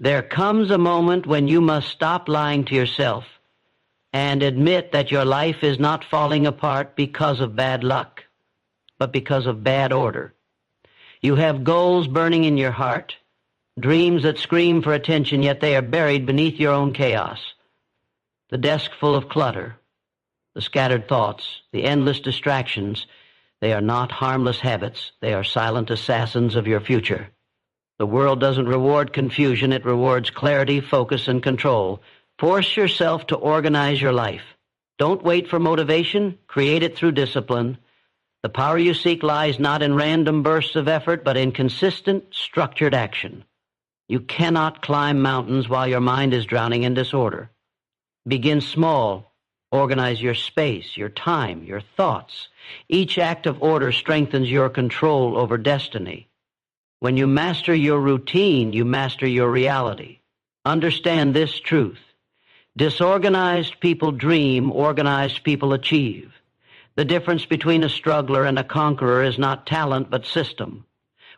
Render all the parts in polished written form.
There comes a moment when you must stop lying to yourself and admit that your life is not falling apart because of bad luck, but because of bad order. You have goals burning in your heart, dreams that scream for attention, yet they are buried beneath your own chaos. The desk full of clutter, the scattered thoughts, the endless distractions, they are not harmless habits. They are silent assassins of your future. The world doesn't reward confusion. It rewards clarity, focus, and control. Force yourself to organize your life. Don't wait for motivation. Create it through discipline. The power you seek lies not in random bursts of effort, but in consistent, structured action. You cannot climb mountains while your mind is drowning in disorder. Begin small. Organize your space, your time, your thoughts. Each act of order strengthens your control over destiny. When you master your routine, you master your reality. Understand this truth. Disorganized people dream, organized people achieve. The difference between a struggler and a conqueror is not talent but system.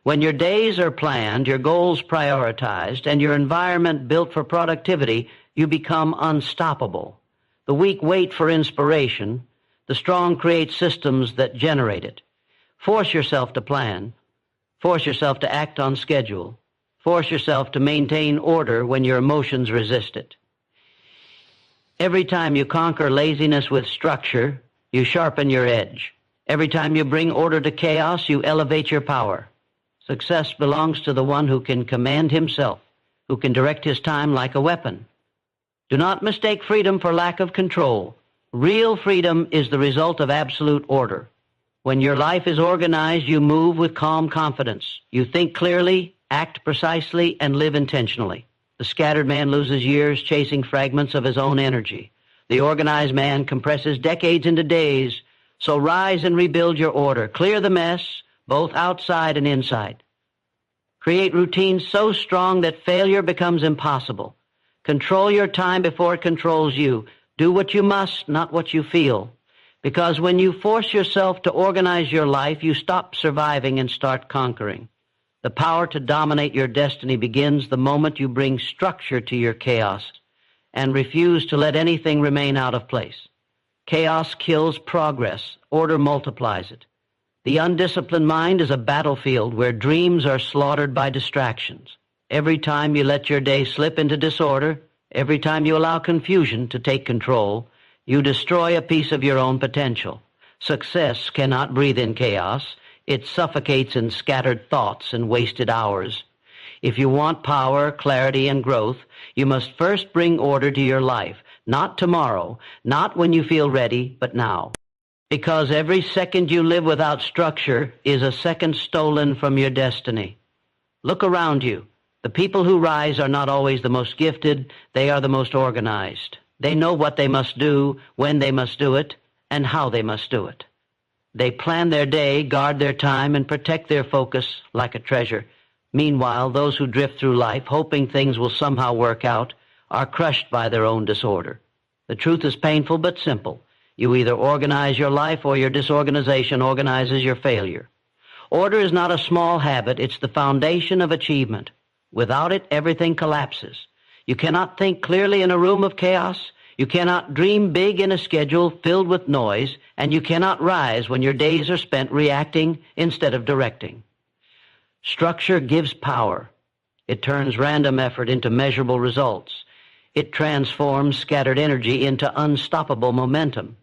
When your days are planned, your goals prioritized, and your environment built for productivity, you become unstoppable. The weak wait for inspiration. The strong create systems that generate it. Force yourself to plan. Force yourself to act on schedule. Force yourself to maintain order when your emotions resist it. Every time you conquer laziness with structure, you sharpen your edge. Every time you bring order to chaos, you elevate your power. Success belongs to the one who can command himself, who can direct his time like a weapon. Do not mistake freedom for lack of control. Real freedom is the result of absolute order. When your life is organized, you move with calm confidence. You think clearly, act precisely, and live intentionally. The scattered man loses years chasing fragments of his own energy. The organized man compresses decades into days. So rise and rebuild your order. Clear the mess, both outside and inside. Create routines so strong that failure becomes impossible. Control your time before it controls you. Do what you must, not what you feel. Because when you force yourself to organize your life, you stop surviving and start conquering. The power to dominate your destiny begins the moment you bring structure to your chaos and refuse to let anything remain out of place. Chaos kills progress. Order multiplies it. The undisciplined mind is a battlefield where dreams are slaughtered by distractions. Every time you let your day slip into disorder, every time you allow confusion to take control, you destroy a piece of your own potential. Success cannot breathe in chaos. It suffocates in scattered thoughts and wasted hours. If you want power, clarity, and growth, you must first bring order to your life. Not tomorrow, not when you feel ready, but now. Because every second you live without structure is a second stolen from your destiny. Look around you. The people who rise are not always the most gifted. They are the most organized. They know what they must do, when they must do it, and how they must do it. They plan their day, guard their time, and protect their focus like a treasure. Meanwhile, those who drift through life, hoping things will somehow work out, are crushed by their own disorder. The truth is painful but simple. You either organize your life or your disorganization organizes your failure. Order is not a small habit. It's the foundation of achievement. Without it, everything collapses. You cannot think clearly in a room of chaos. You cannot dream big in a schedule filled with noise, and you cannot rise when your days are spent reacting instead of directing. Structure gives power. It turns random effort into measurable results. It transforms scattered energy into unstoppable momentum.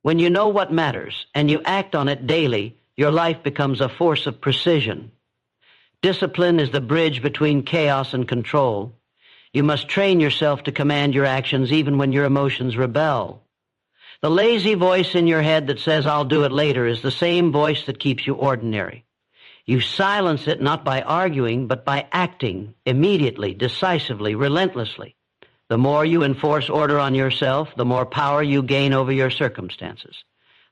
When you know what matters and you act on it daily, your life becomes a force of precision. Discipline is the bridge between chaos and control. You must train yourself to command your actions even when your emotions rebel. The lazy voice in your head that says, "I'll do it later," is the same voice that keeps you ordinary. You silence it not by arguing, but by acting immediately, decisively, relentlessly. The more you enforce order on yourself, the more power you gain over your circumstances.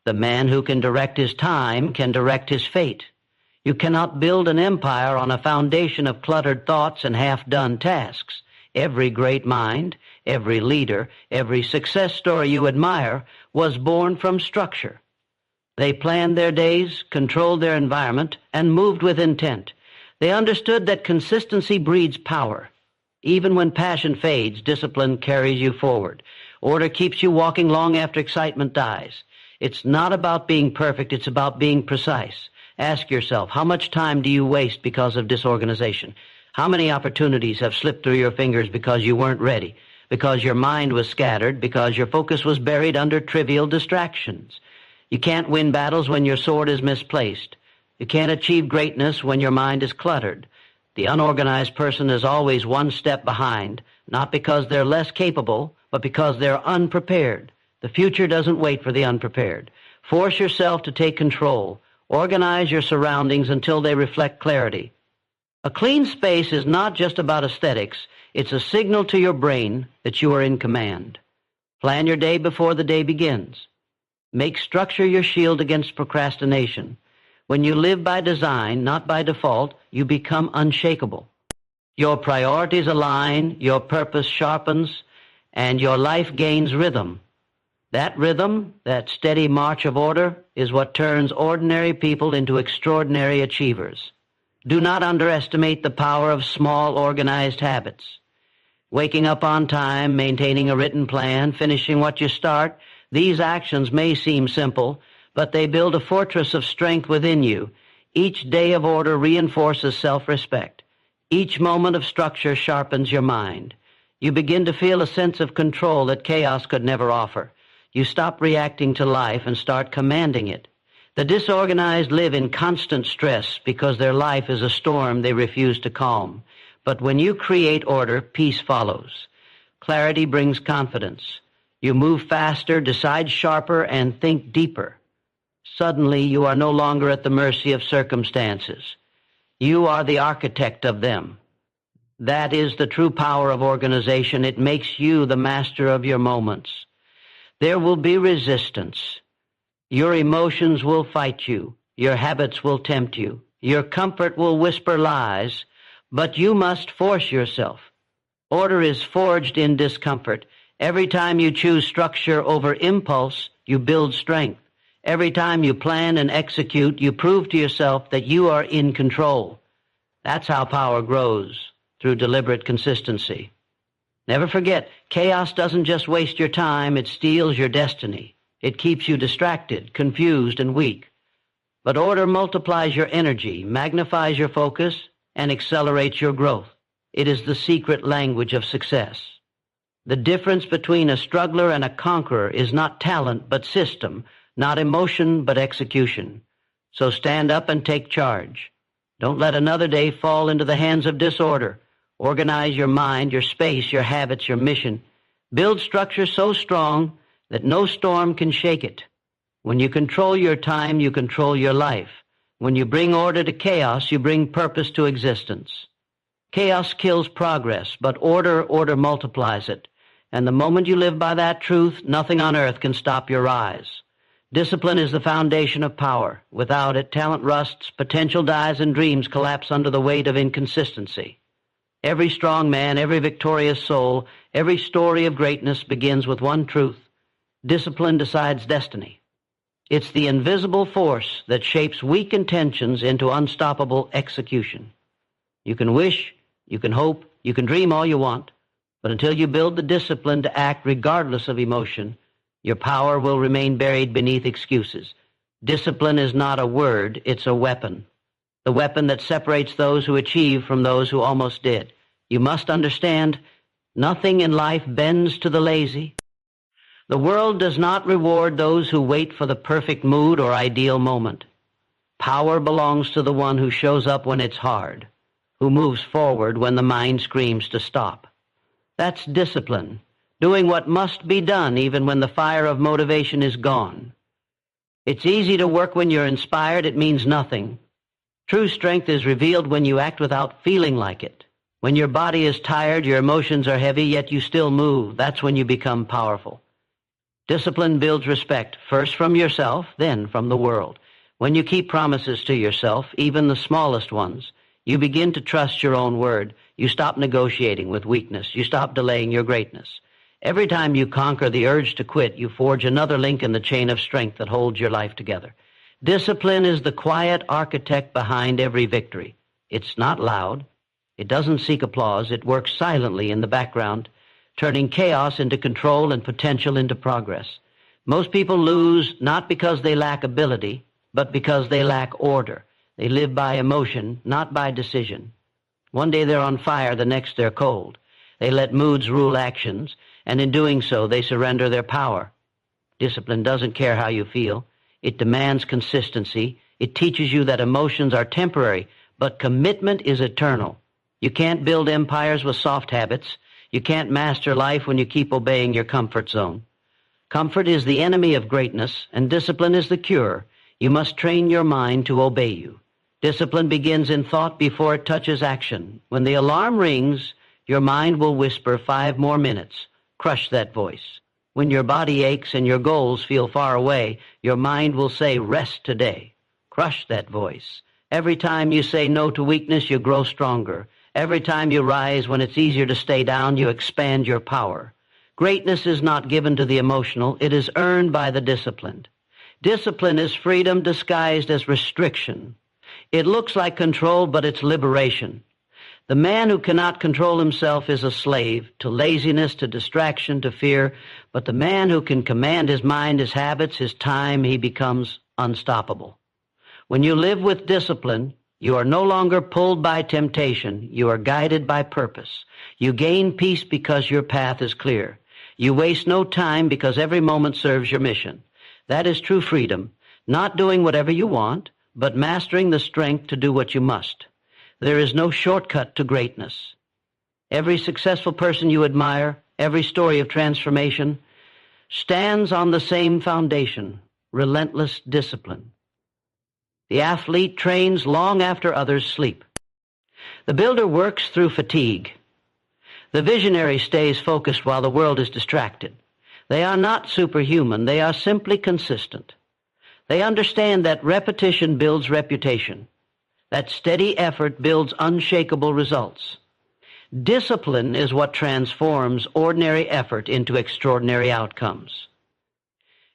The man who can direct his time can direct his fate. You cannot build an empire on a foundation of cluttered thoughts and half-done tasks. Every great mind, every leader, every success story you admire was born from structure. They planned their days, controlled their environment, and moved with intent. They understood that consistency breeds power. Even when passion fades, discipline carries you forward. Order keeps you walking long after excitement dies. It's not about being perfect, it's about being precise. Ask yourself, how much time do you waste because of disorganization? How many opportunities have slipped through your fingers because you weren't ready, because your mind was scattered, because your focus was buried under trivial distractions? You can't win battles when your sword is misplaced. You can't achieve greatness when your mind is cluttered. The unorganized person is always one step behind, not because they're less capable, but because they're unprepared. The future doesn't wait for the unprepared. Force yourself to take control. Organize your surroundings until they reflect clarity. A clean space is not just about aesthetics. It's a signal to your brain that you are in command. Plan your day before the day begins. Make structure your shield against procrastination. When you live by design, not by default, you become unshakable. Your priorities align, your purpose sharpens, and your life gains rhythm. That rhythm, that steady march of order, is what turns ordinary people into extraordinary achievers. Do not underestimate the power of small, organized habits. Waking up on time, maintaining a written plan, finishing what you start, these actions may seem simple, but they build a fortress of strength within you. Each day of order reinforces self-respect. Each moment of structure sharpens your mind. You begin to feel a sense of control that chaos could never offer. You stop reacting to life and start commanding it. The disorganized live in constant stress because their life is a storm they refuse to calm. But when you create order, peace follows. Clarity brings confidence. You move faster, decide sharper, and think deeper. Suddenly, you are no longer at the mercy of circumstances. You are the architect of them. That is the true power of organization. It makes you the master of your moments. There will be resistance. Your emotions will fight you. Your habits will tempt you. Your comfort will whisper lies, but you must force yourself. Order is forged in discomfort. Every time you choose structure over impulse, you build strength. Every time you plan and execute, you prove to yourself that you are in control. That's how power grows, through deliberate consistency. Never forget, chaos doesn't just waste your time, it steals your destiny. It keeps you distracted, confused, and weak. But order multiplies your energy, magnifies your focus, and accelerates your growth. It is the secret language of success. The difference between a struggler and a conqueror is not talent but system, not emotion but execution. So stand up and take charge. Don't let another day fall into the hands of disorder. Organize your mind, your space, your habits, your mission. Build structure so strong that no storm can shake it. When you control your time, you control your life. When you bring order to chaos, you bring purpose to existence. Chaos kills progress, but order multiplies it. And the moment you live by that truth, nothing on earth can stop your rise. Discipline is the foundation of power. Without it, talent rusts, potential dies, and dreams collapse under the weight of inconsistency. Every strong man, every victorious soul, every story of greatness begins with one truth. Discipline decides destiny. It's the invisible force that shapes weak intentions into unstoppable execution. You can wish, you can hope, you can dream all you want, but until you build the discipline to act regardless of emotion, your power will remain buried beneath excuses. Discipline is not a word, it's a weapon. The weapon that separates those who achieve from those who almost did. You must understand, nothing in life bends to the lazy. The world does not reward those who wait for the perfect mood or ideal moment. Power belongs to the one who shows up when it's hard, who moves forward when the mind screams to stop. That's discipline, doing what must be done even when the fire of motivation is gone. It's easy to work when you're inspired. It means nothing. True strength is revealed when you act without feeling like it. When your body is tired, your emotions are heavy, yet you still move. That's when you become powerful. Discipline builds respect, first from yourself, then from the world. When you keep promises to yourself, even the smallest ones, you begin to trust your own word. You stop negotiating with weakness. You stop delaying your greatness. Every time you conquer the urge to quit, you forge another link in the chain of strength that holds your life together. Discipline is the quiet architect behind every victory. It's not loud. It doesn't seek applause. It works silently in the background, turning chaos into control and potential into progress. Most people lose not because they lack ability, but because they lack order. They live by emotion, not by decision. One day they're on fire, the next they're cold. They let moods rule actions, and in doing so, they surrender their power. Discipline doesn't care how you feel. It demands consistency. It teaches you that emotions are temporary, but commitment is eternal. You can't build empires with soft habits. You can't master life when you keep obeying your comfort zone. Comfort is the enemy of greatness, and discipline is the cure. You must train your mind to obey you. Discipline begins in thought before it touches action. When the alarm rings, your mind will whisper 5 more minutes. Crush that voice. When your body aches and your goals feel far away, your mind will say, rest today. Crush that voice. Every time you say no to weakness, you grow stronger. Every time you rise when it's easier to stay down, you expand your power. Greatness is not given to the emotional. It is earned by the disciplined. Discipline is freedom disguised as restriction. It looks like control, but it's liberation. The man who cannot control himself is a slave to laziness, to distraction, to fear. But the man who can command his mind, his habits, his time, he becomes unstoppable. When you live with discipline, you are no longer pulled by temptation. You are guided by purpose. You gain peace because your path is clear. You waste no time because every moment serves your mission. That is true freedom, not doing whatever you want, but mastering the strength to do what you must. There is no shortcut to greatness. Every successful person you admire, every story of transformation, stands on the same foundation, relentless discipline. The athlete trains long after others sleep. The builder works through fatigue. The visionary stays focused while the world is distracted. They are not superhuman. They are simply consistent. They understand that repetition builds reputation, that steady effort builds unshakable results. Discipline is what transforms ordinary effort into extraordinary outcomes.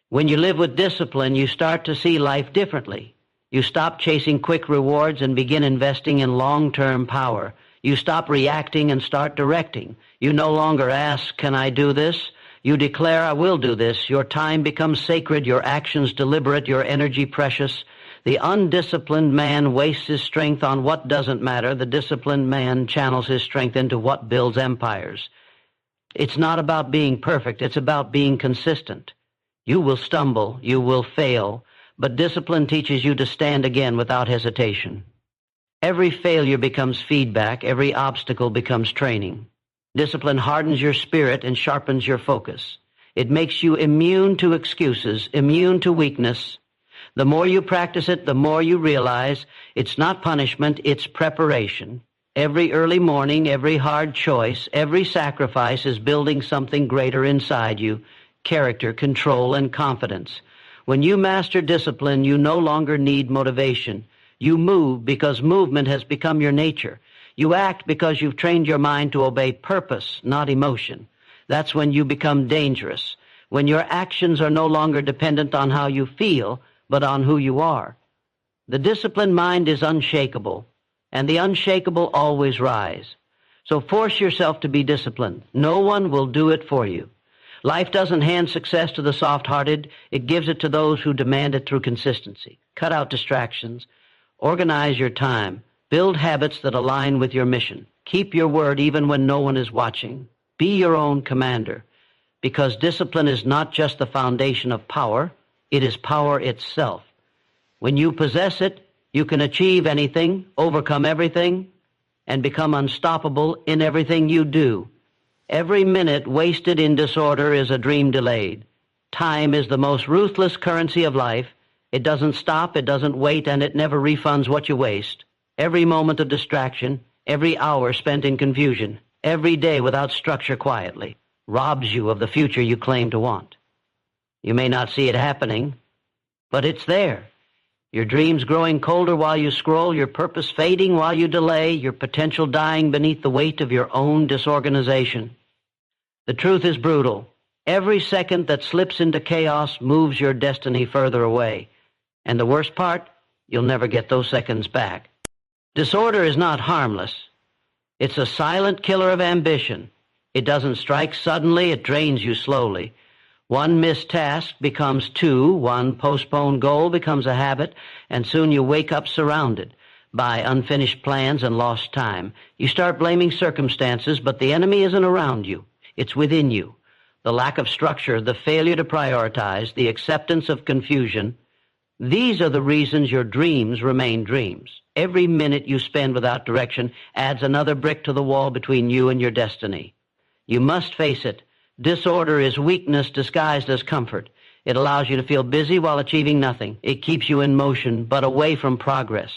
When you live with discipline, you start to see life differently. You stop chasing quick rewards and begin investing in long-term power. You stop reacting and start directing. You no longer ask, can I do this? You declare, I will do this. Your time becomes sacred, your actions deliberate, your energy precious. The undisciplined man wastes his strength on what doesn't matter. The disciplined man channels his strength into what builds empires. It's not about being perfect. It's about being consistent. You will stumble. You will fail. But discipline teaches you to stand again without hesitation. Every failure becomes feedback. Every obstacle becomes training. Discipline hardens your spirit and sharpens your focus. It makes you immune to excuses, immune to weakness. The more you practice it, the more you realize it's not punishment, it's preparation. Every early morning, every hard choice, every sacrifice is building something greater inside you, character, control, and confidence. When you master discipline, you no longer need motivation. You move because movement has become your nature. You act because you've trained your mind to obey purpose, not emotion. That's when you become dangerous, when your actions are no longer dependent on how you feel, but on who you are. The disciplined mind is unshakable, and the unshakable always rise. So force yourself to be disciplined. No one will do it for you. Life doesn't hand success to the soft-hearted. It gives it to those who demand it through consistency. Cut out distractions. Organize your time. Build habits that align with your mission. Keep your word even when no one is watching. Be your own commander, because discipline is not just the foundation of power, it is power itself. When you possess it, you can achieve anything, overcome everything, and become unstoppable in everything you do. Every minute wasted in disorder is a dream delayed. Time is the most ruthless currency of life. It doesn't stop, it doesn't wait, and it never refunds what you waste. Every moment of distraction, every hour spent in confusion, every day without structure quietly, robs you of the future you claim to want. You may not see it happening, but it's there. Your dreams growing colder while you scroll, your purpose fading while you delay, your potential dying beneath the weight of your own disorganization. The truth is brutal. Every second that slips into chaos moves your destiny further away. And the worst part, you'll never get those seconds back. Disorder is not harmless. It's a silent killer of ambition. It doesn't strike suddenly, it drains you slowly. One missed task becomes two, one postponed goal becomes a habit, and soon you wake up surrounded by unfinished plans and lost time. You start blaming circumstances, but the enemy isn't around you. It's within you. The lack of structure, the failure to prioritize, the acceptance of confusion, these are the reasons your dreams remain dreams. Every minute you spend without direction adds another brick to the wall between you and your destiny. You must face it. Disorder is weakness disguised as comfort. It allows you to feel busy while achieving nothing. It keeps you in motion, but away from progress.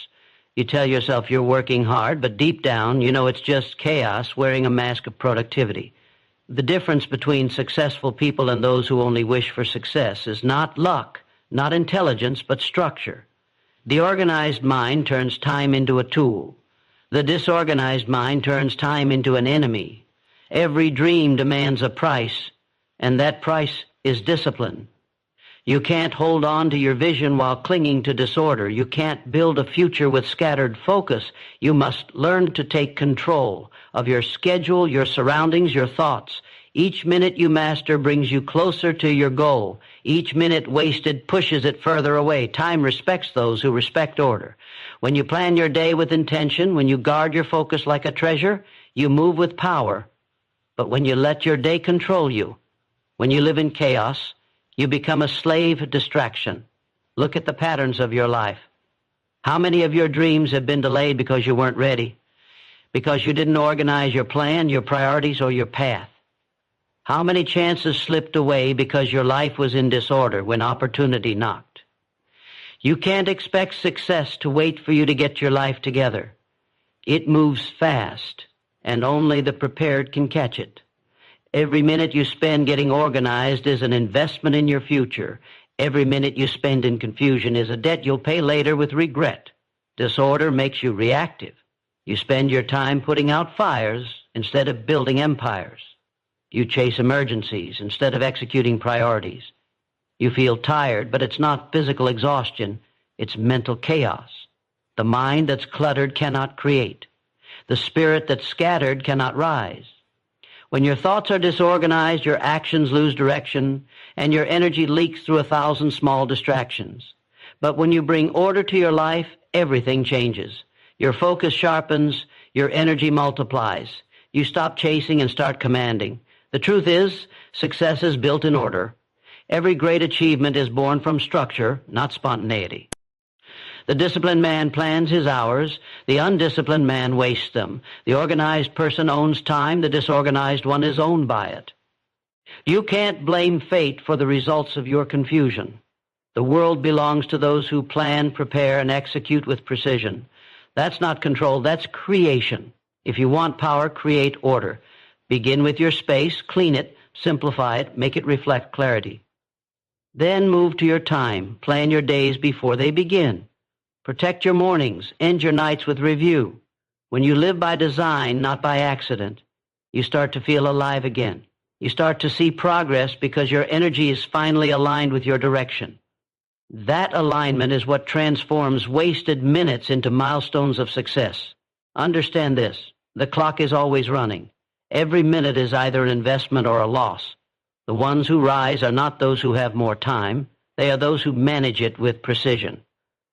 You tell yourself you're working hard, but deep down, you know it's just chaos wearing a mask of productivity. The difference between successful people and those who only wish for success is not luck, not intelligence, but structure. The organized mind turns time into a tool. The disorganized mind turns time into an enemy. Every dream demands a price, and that price is discipline. You can't hold on to your vision while clinging to disorder. You can't build a future with scattered focus. You must learn to take control of your schedule, your surroundings, your thoughts. Each minute you master brings you closer to your goal. Each minute wasted pushes it further away. Time respects those who respect order. When you plan your day with intention, when you guard your focus like a treasure, you move with power. But when you let your day control you, when you live in chaos, you become a slave of distraction. Look at the patterns of your life. How many of your dreams have been delayed because you weren't ready? Because you didn't organize your plan, your priorities, or your path? How many chances slipped away because your life was in disorder when opportunity knocked? You can't expect success to wait for you to get your life together. It moves fast, and only the prepared can catch it. Every minute you spend getting organized is an investment in your future. Every minute you spend in confusion is a debt you'll pay later with regret. Disorder makes you reactive. You spend your time putting out fires instead of building empires. You chase emergencies instead of executing priorities. You feel tired, but it's not physical exhaustion. It's mental chaos. The mind that's cluttered cannot create. The spirit that's scattered cannot rise. When your thoughts are disorganized, your actions lose direction, and your energy leaks through 1,000 small distractions. But when you bring order to your life, everything changes. Your focus sharpens, your energy multiplies. You stop chasing and start commanding. The truth is, success is built in order. Every great achievement is born from structure, not spontaneity. The disciplined man plans his hours. The undisciplined man wastes them. The organized person owns time. The disorganized one is owned by it. You can't blame fate for the results of your confusion. The world belongs to those who plan, prepare, and execute with precision. That's not control, that's creation. If you want power, create order. Begin with your space, clean it, simplify it, make it reflect clarity. Then move to your time. Plan your days before they begin. Protect your mornings. End your nights with review. When you live by design, not by accident, you start to feel alive again. You start to see progress because your energy is finally aligned with your direction. That alignment is what transforms wasted minutes into milestones of success. Understand this. The clock is always running. Every minute is either an investment or a loss. The ones who rise are not those who have more time. They are those who manage it with precision.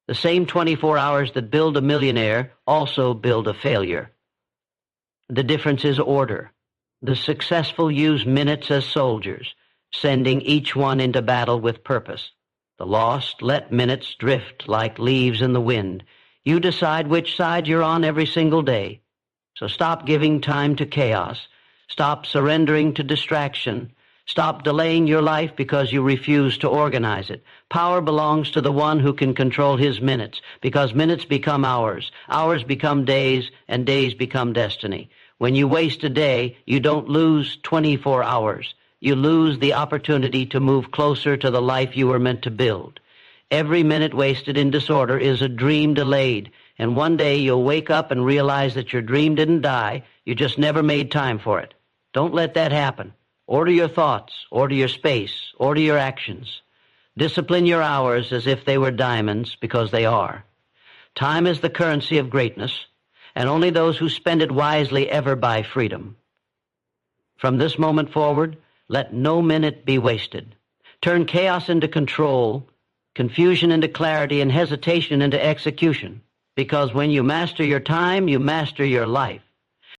The same 24 hours that build a millionaire also build a failure. The difference is order. The successful use minutes as soldiers, sending each one into battle with purpose. The lost let minutes drift like leaves in the wind. You decide which side you're on every single day. So stop giving time to chaos. Stop surrendering to distraction. Stop delaying your life because you refuse to organize it. Power belongs to the one who can control his minutes, because minutes become hours, hours become days, and days become destiny. When you waste a day, you don't lose 24 hours. You lose the opportunity to move closer to the life you were meant to build. Every minute wasted in disorder is a dream delayed, and one day you'll wake up and realize that your dream didn't die, you just never made time for it. Don't let that happen. Order your thoughts, order your space, order your actions. Discipline your hours as if they were diamonds, because they are. Time is the currency of greatness, and only those who spend it wisely ever buy freedom. From this moment forward, let no minute be wasted. Turn chaos into control, confusion into clarity, and hesitation into execution. Because when you master your time, you master your life.